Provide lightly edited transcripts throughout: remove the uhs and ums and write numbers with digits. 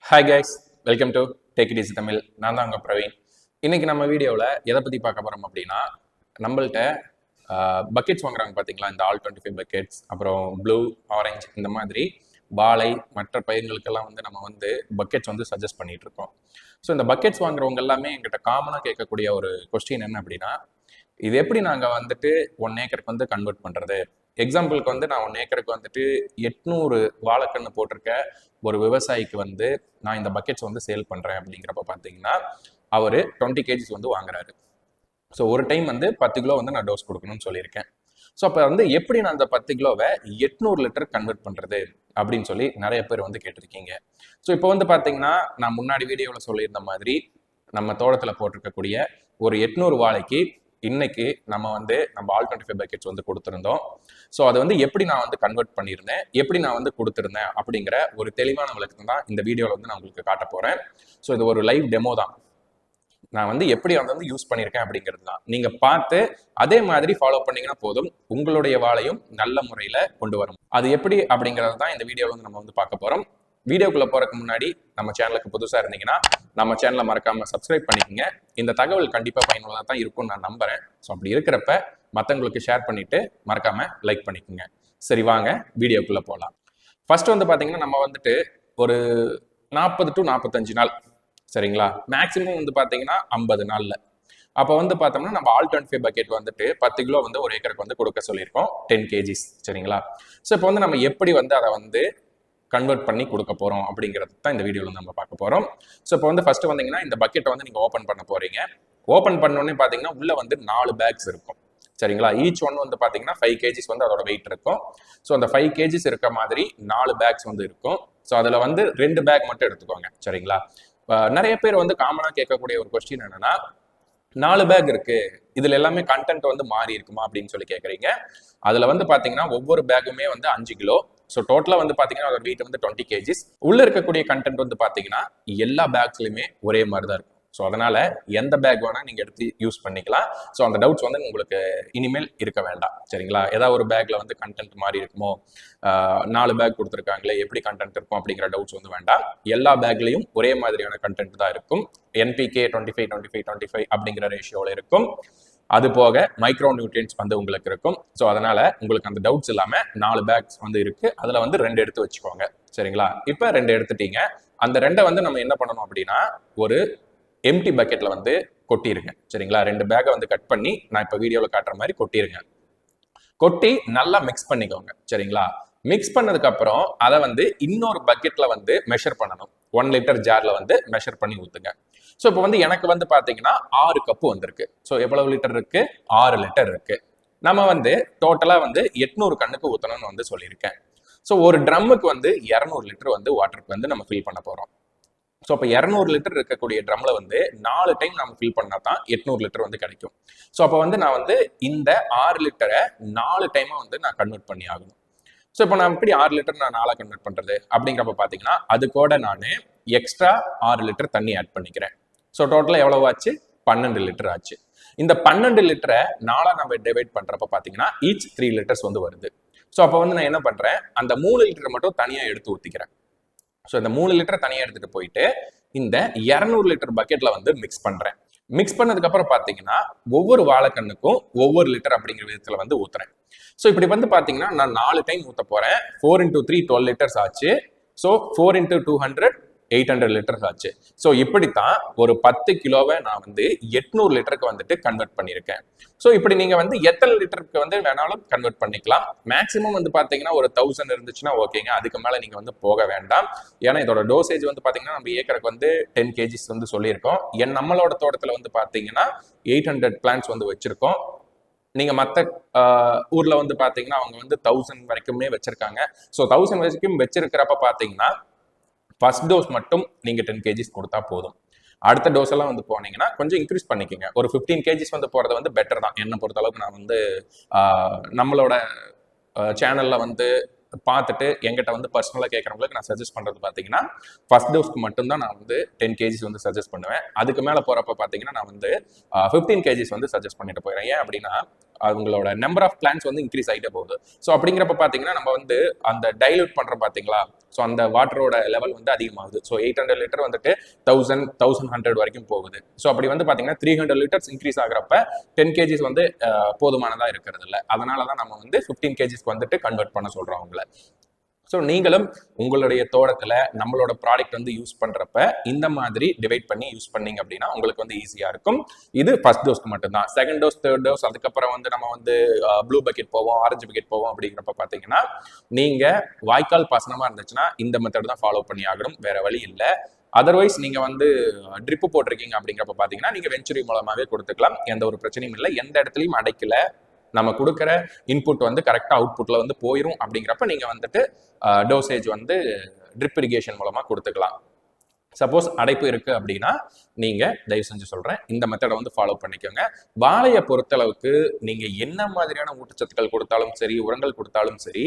Hi guys, welcome to take it easy Tamil. நான் தான் உங்கள் பிரவீன். இன்னைக்கு நம்ம வீடியோவில் எதை பற்றி பார்க்க போகிறோம் அப்படின்னா, நம்மள்ட்ட பக்கெட்ஸ் வாங்குறாங்க பார்த்தீங்களா, இந்த ஆல் 25 பக்கெட்ஸ், அப்புறம் ப்ளூ, ஆரஞ்சு இந்த மாதிரி வாழை மற்ற பயிர்களுக்கெல்லாம் நம்ம பக்கெட்ஸ் சஜஸ்ட் பண்ணிட்டு இருக்கோம். ஸோ இந்த பக்கெட்ஸ் வாங்குறவங்க எல்லாமே எங்கிட்ட காமனாக கேட்கக்கூடிய ஒரு கொஸ்டின் என்ன அப்படின்னா, இது எப்படி நாங்கள் 1 ஏக்கருக்கு கன்வெர்ட் பண்ணுறது? எக்ஸாம்பிளுக்கு நான் 1 ஏக்கருக்கு 800 வாழைக்கன்று போட்டிருக்க ஒரு விவசாயிக்கு நான் இந்த பக்கெட்ஸ் சேல் பண்ணுறேன் அப்படிங்கிறப்ப பார்த்தீங்கன்னா, அவர் 20 கேஜிஸ் வாங்குறாரு. ஸோ ஒரு டைம் 10 கிலோ நான் டோஸ் கொடுக்கணும்னு சொல்லியிருக்கேன். ஸோ அப்போ எப்படி நான் அந்த 10 கிலோவை 800 லிட்டர் கன்வெர்ட் பண்ணுறது அப்படின்னு சொல்லி நிறைய பேர் கேட்டிருக்கீங்க. ஸோ இப்போ பார்த்தீங்கன்னா, நான் முன்னாடி வீடியோவில் சொல்லியிருந்த மாதிரி நம்ம தோட்டத்தில் போட்டிருக்கக்கூடிய ஒரு 800 வாழைக்கு இன்னைக்கு நம்ம நம்ம ஆல் 25 பக்கெட்ஸ் கொடுத்துருந்தோம். ஸோ அதை எப்படி நான் கன்வெர்ட் பண்ணியிருந்தேன், எப்படி நான் கொடுத்துருந்தேன் அப்படிங்கிற ஒரு தெளிவான விளக்கம் தான் இந்த வீடியோவில் நான் உங்களுக்கு காட்ட போகிறேன். ஸோ இது ஒரு லைவ் டெமோ தான். நான் எப்படி யூஸ் பண்ணியிருக்கேன் அப்படிங்கிறது தான். நீங்கள் பார்த்து அதே மாதிரி ஃபாலோ பண்ணீங்கன்னா போதும், உங்களுடைய வாழையும் நல்ல முறையில் கொண்டு வரும். அது எப்படி அப்படிங்கிறது தான் இந்த வீடியோவில் நம்ம பார்க்க போகிறோம். வீடியோக்குள்ள போறதுக்கு முன்னாடி நம்ம சேனலுக்கு புதுசாக இருந்தீங்கன்னா நம்ம சேனலை மறக்காம சப்ஸ்கிரைப் பண்ணிக்கோங்க. இந்த தகவல் கண்டிப்பாக பயனுள்ளதாக தான் இருக்கும்னு நான் நம்புறேன். ஸோ அப்படி இருக்கிறப்ப மற்றவங்களுக்கு ஷேர் பண்ணிட்டு மறக்காம லைக் பண்ணிக்கோங்க. சரி, வாங்க வீடியோக்குள்ள போகலாம். ஃபர்ஸ்ட் பார்த்தீங்கன்னா, நம்ம ஒரு 40 to 45 நாள், சரிங்களா, மேக்சிமம் பார்த்தீங்கன்னா 50 நாள்ல. அப்போ பார்த்தோம்னா நம்ம ஆல் 25 பக்கெட் 10 கிலோ ஒரு ஏக்கருக்கு கொடுக்க சொல்லியிருக்கோம், 10 கேஜிஸ், சரிங்களா. ஸோ இப்போ நம்ம எப்படி அதை கன்வெர்ட் பண்ணி கொடுக்க போகிறோம் அப்படிங்கிறது தான் இந்த வீடியோவில் நம்ம பார்க்க போகிறோம். ஸோ இப்போ ஃபர்ஸ்ட் வந்தீங்கன்னா, இந்த பக்கெட்டை நீங்கள் ஓப்பன் பண்ண போகிறீங்க. ஓப்பன் பண்ணோடனே பார்த்தீங்கன்னா உள்ள 4 பேக்ஸ் இருக்கும், சரிங்களா. ஈச் ஒன் பார்த்தீங்கன்னா 5 கேஜிஸ் அதோட வெயிட் இருக்கும். ஸோ அந்த 5 கேஜிஸ் இருக்க மாதிரி 4 பேக்ஸ் இருக்கும். ஸோ அதில் 2 பேக் மட்டும் எடுத்துக்கோங்க, சரிங்களா. நிறைய பேர் காமனாக கேட்கக்கூடிய ஒரு கொஸ்டின் என்னன்னா, 4 பேக் இருக்கு, இதுல எல்லாமே கண்டென்ட் மாறி இருக்குமா அப்படின்னு சொல்லி கேட்குறீங்க. அதுல பார்த்தீங்கன்னா ஒவ்வொரு பேக்குமே 5 கிலோ. ஸோ டோட்டலாக பார்த்தீங்கன்னா அதோட வெயிட் 20 கேஜிஸ். உள்ள இருக்கக்கூடிய கண்டென்ட் பார்த்தீங்கன்னா எல்லா பேக்ஸ்லையுமே ஒரே மாதிரி தான் இருக்கும். ஸோ அதனால எந்த பேக் வேணா நீங்க எடுத்து யூஸ் பண்ணிக்கலாம். ஸோ அந்த டவுட்ஸ் உங்களுக்கு இனிமேல் இருக்க வேண்டாம், சரிங்களா. ஏதாவது ஒரு பேக்ல கண்டென்ட் மாறி இருக்குமோ, 4 பேக் கொடுத்துருக்காங்களே எப்படி கண்டென்ட் இருக்கும் அப்படிங்கிற டவுட்ஸ் வேண்டாம். எல்லா பேக்லையும் ஒரே மாதிரியான கண்டென்ட் தான் இருக்கும். NPK 25-25-25 அப்படிங்கிற ரேஷியோவில் இருக்கும். அது போக மைக்ரோ நியூட்ரியன்ஸ் உங்களுக்கு இருக்கும். ஸோ அதனால உங்களுக்கு அந்த டவுட்ஸ் இல்லாம 4 பேக்ஸ் இருக்கு. அதுல 2 எடுத்து வச்சுக்கோங்க, சரிங்களா. இப்ப 2 எடுத்துட்டீங்க. அந்த 2 நம்ம என்ன பண்ணணும் அப்படின்னா, ஒரு எம்டி பக்கெட்ல கொட்டிருங்க, சரிங்களா. 2 பேக்கை கட் பண்ணி நான் இப்ப வீடியோல காட்டுற மாதிரி கொட்டிருங்க. கொட்டி நல்லா மிக்ஸ் பண்ணிக்கோங்க, சரிங்களா. மிக்ஸ் பண்ணதுக்கு அப்புறம் அதை இன்னொரு பக்கெட்ல மெஷர் பண்ணணும். 1 லிட்டர் ஜார்ல மெஷர் பண்ணி ஊத்துங்க. ஸோ இப்போ எனக்கு பார்த்தீங்கன்னா 6 கப்பு வந்திருக்கு. ஸோ எவ்வளவு லிட்டர் இருக்கு? 6 லிட்டர் இருக்கு. நம்ம டோட்டலா 800 கண்ணுக்கு ஊத்தணும்னு சொல்லியிருக்கேன். ஸோ ஒரு ட்ரம்முக்கு 200 லிட்டர் வாட்டருக்கு நம்ம ஃபில் பண்ண போறோம். ஸோ அப்போ 200 லிட்டர் இருக்கக்கூடிய ட்ரம்ல 4 டைம் நம்ம ஃபில் பண்ணா தான் 800 லிட்டர் கிடைக்கும். ஸோ அப்போ நான் இந்த 6 லிட்டரை 4 டைமா நான் கன்வெர்ட் பண்ணி ஆகணும். ஸோ இப்போ நான் எப்படி 6 லிட்டர் நான் 4 கன்வெர்ட் பண்றது அப்படிங்கிறப்ப பார்த்தீங்கன்னா, அது கூட நான் எக்ஸ்ட்ரா 6 லிட்டர் தண்ணி ஆட் பண்ணிக்கிறேன். ஸோ டோட்டலாக எவ்வளவு ஆச்சு? 12 லிட்டர் ஆச்சு. இந்த 12 லிட்டரை 4 நம்ம டிவைட் பண்றப்ப பார்த்தீங்கன்னா ஈச் 3 லிட்டர்ஸ் வருது. ஸோ அப்போ நான் என்ன பண்றேன், அந்த 3 லிட்டர் மட்டும் தனியா எடுத்து ஊத்திக்கிறேன். ஸோ இந்த 3 லிட்டர் தனியா எடுத்துட்டு போயிட்டு இந்த 200 லிட்டர் பக்கெட்ல மிக்ஸ் பண்றேன். மிக்ஸ் பண்ணதுக்கு அப்புறம் பாத்தீங்கன்னா ஒவ்வொரு வாழைக்கண்ணுக்கும் ஒவ்வொரு லிட்டர் அப்படிங்கிற விதத்துல ஊத்துறேன். ஸோ இப்படி பாத்தீங்கன்னா நான் 4 டைம் ஊத்த போறேன். 4 into 3 12 லிட்டர்ஸ் ஆச்சு. ஸோ 4 into 200 800 லிட்டர்ஸ் ஆச்சு. ஸோ இப்படித்தான் ஒரு 10 கிலோவை நான் 800 லிட்டருக்கு கன்வெர்ட் பண்ணியிருக்கேன். ஸோ இப்படி நீங்க எத்தனை லிட்டருக்கு வேணாலும் கன்வெர்ட் பண்ணிக்கலாம். மேக்சிமம் பாத்தீங்கன்னா ஒரு 1000 இருந்துச்சுன்னா ஓகேங்க. அதுக்கு மேல நீங்க போக வேண்டாம். ஏன்னா இதோட டோசேஜ் பாத்தீங்கன்னா நம்ம ஏக்கருக்கு 10 கேஜிஸ் சொல்லியிருக்கோம். நம்மளோட தோட்டத்துல பாத்தீங்கன்னா 800 பிளான்ஸ் வச்சிருக்கோம். நீங்க மற்ற ஊர்ல பாத்தீங்கன்னா அவங்க 1000 வரைக்குமே வச்சிருக்காங்க. ஸோ 1000 வரைக்கும் வச்சிருக்கிறப்ப பாத்தீங்கன்னா ஃபர்ஸ்ட் டோஸ் மட்டும் நீங்க 10 கேஜிஸ் கொடுத்தா போதும். அடுத்த டோஸ் எல்லாம் போனீங்கன்னா கொஞ்சம் இன்க்ரீஸ் பண்ணிக்கோங்க. ஒரு 15 கேஜிஸ் போறது பெட்டர் தான். என்ன பொறுத்த அளவுக்கு நான் நம்மளோட சேனல்ல பார்த்துட்டு எங்கிட்ட பர்சனலாக கேட்குறவங்களுக்கு நான் சஜஸ்ட் பண்ணுறது பார்த்தீங்கன்னா, ஃபர்ஸ்ட் டோஸ்க்கு மட்டும்தான் நான் 10 கேஜிஸ் சஜஸ்ட் பண்ணுவேன். அதுக்கு மேலே போகிறப்ப பார்த்தீங்கன்னா நான் 15 கேஜிஸ் சஜஸ்ட் பண்ணிட்டு போயிடுறேன். ஏன் அப்படின்னா அவங்களோட நம்பர் ஆஃப் பிளான்ஸ் வந்து இன்க்ரீஸ் ஆகிட்டே போகுது. ஸோ அப்படிங்கிறப்ப பார்த்தீங்கன்னா நம்ம வந்து அந்த டைல்யூட் பண்ணுறோம் பார்த்தீங்களா, ஸோ அந்த வாட்டரோட லெவல் வந்து அதிகமாகுது. ஸோ 800 லிட்டர் வந்துட்டு 1100 வரைக்கும் போகுது. ஸோ அப்படி வந்து பார்த்தீங்கன்னா 300 லிட்டர்ஸ் இன்க்ரீஸ் ஆகிறப்ப 10 கேஜிஸ் வந்து போதுமானதாக இருக்கிறது இல்லை. அதனால தான் நம்ம வந்து 15 கேஜிஸ்க்கு வந்துட்டு கன்வெர்ட் பண்ண சொல்கிறோம் அவங்கள. ஸோ நீங்களும் உங்களுடைய தோட்டத்தில் நம்மளோட ப்ராடக்ட் வந்து யூஸ் பண்ணுறப்ப இந்த மாதிரி டிவைட் பண்ணி யூஸ் பண்ணீங்க அப்படின்னா உங்களுக்கு வந்து ஈஸியாக இருக்கும். இது ஃபர்ஸ்ட் டோஸ்க்கு மட்டும்தான். செகண்ட் டோஸ், தேர்ட் டோஸ், அதுக்கப்புறம் வந்து நம்ம வந்து ப்ளூ பக்கெட் போவோம், ஆரஞ்சு பக்கெட் போவோம் அப்படிங்கிறப்ப பார்த்தீங்கன்னா நீங்கள் வாய்க்கால் பாசனமாக இருந்துச்சுன்னா இந்த மெத்தட் தான் ஃபாலோ பண்ணி ஆகணும், வேற வழி இல்லை. அதர்வைஸ் நீங்கள் வந்து ட்ரிப்பு போட்டிருக்கீங்க அப்படிங்கிறப்ப பார்த்தீங்கன்னா நீங்கள் வெஞ்சுரி மூலமாகவே கொடுத்துக்கலாம், எந்த ஒரு பிரச்சனையும் இல்லை. எந்த இடத்துலையும் அடைக்கல, நம்ம கொடுக்குற இன்புட் வந்து கரெக்டாக அவுட்புட்டில் வந்து போயிடும் அப்படிங்கிறப்ப நீங்கள் வந்துட்டு டோசேஜ் வந்து ட்ரிப் இரிகேஷன் மூலமாக கொடுத்துக்கலாம். சப்போஸ் அடைப்பு இருக்குது அப்படின்னா நீங்கள் தயவு செஞ்சு சொல்கிறேன் இந்த மெத்தடை வந்து ஃபாலோ பண்ணிக்கோங்க. வாழையை பொறுத்தளவுக்கு நீங்கள் என்ன மாதிரியான ஊட்டச்சத்துக்கள் கொடுத்தாலும் சரி, உரங்கள் கொடுத்தாலும் சரி,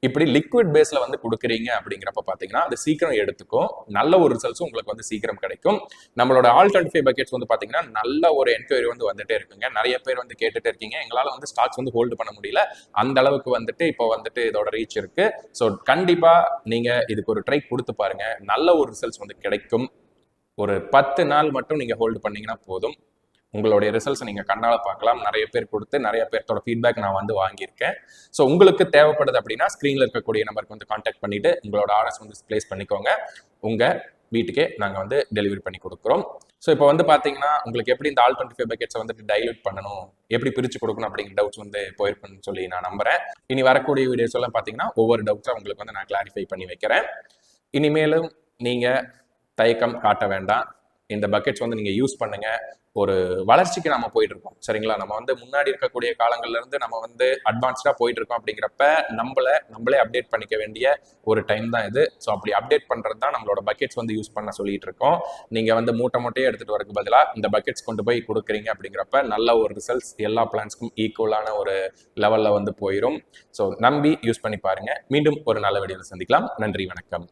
இப்படி லிக்விட் பேஸ்ல வந்து கொடுக்குறீங்க அப்படிங்கிறப்ப பார்த்தீங்கன்னா அது சீக்கிரம் எடுத்துக்கும், நல்ல ஒரு ரிசல்ட்ஸும் உங்களுக்கு வந்து சீக்கிரம் கிடைக்கும். நம்மளோட ஆல் 25 பக்கெட்ஸ் வந்து பார்த்தீங்கன்னா நல்ல ஒரு என்கொயரி வந்து வந்துட்டே இருக்குங்க. நிறைய பேர் வந்து கேட்டுட்டு இருக்கீங்க, எங்களால் வந்து ஸ்டாக்ஸ் வந்து ஹோல்டு பண்ண முடியல, அந்த அளவுக்கு வந்துட்டு இப்போ வந்துட்டு இதோட ரீச் இருக்கு. ஸோ கண்டிப்பாக நீங்கள் இதுக்கு ஒரு ட்ரை கொடுத்து பாருங்க, நல்ல ஒரு ரிசல்ட்ஸ் வந்து கிடைக்கும். ஒரு 10 நாள் மட்டும் நீங்கள் ஹோல்டு பண்ணீங்கன்னா போதும், உங்களுடைய ரிசல்ட்ஸ் நீங்கள் கண்ணால் பார்க்கலாம். நிறைய பேர் கொடுத்து நிறைய பேர்த்தோட ஃபீட்பேக் நான் வந்து வாங்கியிருக்கேன். ஸோ உங்களுக்கு தேவைப்படுது அப்படின்னா ஸ்க்ரீனில் இருக்கக்கூடிய நம்பருக்கு வந்து கான்டாக்ட் பண்ணிவிட்டு உங்களோட ஆர்டர்ஸ் வந்து ப்ளேஸ் பண்ணிக்கோங்க. உங்கள் வீட்டுக்கே நாங்கள் வந்து டெலிவரி பண்ணி கொடுக்குறோம். ஸோ இப்போ வந்து பார்த்தீங்கன்னா உங்களுக்கு எப்படி இந்த ஆல் 25 பக்கெட்ஸை வந்துட்டு டைல்யூட் பண்ணணும், எப்படி பிரித்து கொடுக்கணும் அப்படிங்கிற டவுட்ஸ் வந்து போயிருக்குன்னு சொல்லி நான் நம்புகிறேன். இனி வரக்கூடிய வீடியோஸ் எல்லாம் பார்த்தீங்கன்னா ஒவ்வொரு டவுட்ஸாக உங்களுக்கு வந்து நான் கிளாரிஃபை பண்ணி வைக்கிறேன். இனிமேலும் நீங்கள் தயக்கம் காட்ட வேண்டாம், இந்த பக்கெட்ஸ் வந்து நீங்கள் யூஸ் பண்ணுங்கள். ஒரு வளர்ச்சிக்கு நம்ம போயிட்டு இருக்கோம், சரிங்களா? நம்ம வந்து முன்னாடி இருக்கக்கூடிய காலங்கள்ல இருந்து நம்ம வந்து அட்வான்ஸ்டா போயிட்டு இருக்கோம். அப்படிங்கிறப்ப நம்மளே அப்டேட் பண்ணிக்க வேண்டிய ஒரு டைம் தான் இது. ஸோ அப்படி அப்டேட் பண்றது தான் நம்மளோட பக்கெட்ஸ் வந்து யூஸ் பண்ண சொல்லிட்டு இருக்கோம். நீங்க வந்து மூட்டையே எடுத்துட்டு வரதுக்கு பதிலாக இந்த பக்கெட்ஸ் கொண்டு போய் கொடுக்குறீங்க அப்படிங்கிறப்ப நல்ல ஒரு ரிசல்ட்ஸ் எல்லா பிளான்ஸ்க்கும் ஈக்குவலான ஒரு லெவல்ல வந்து போயிடும். ஸோ நம்பி யூஸ் பண்ணி பாருங்க. மீண்டும் ஒரு நல்ல வீடியோவில் சந்திக்கலாம். நன்றி, வணக்கம்.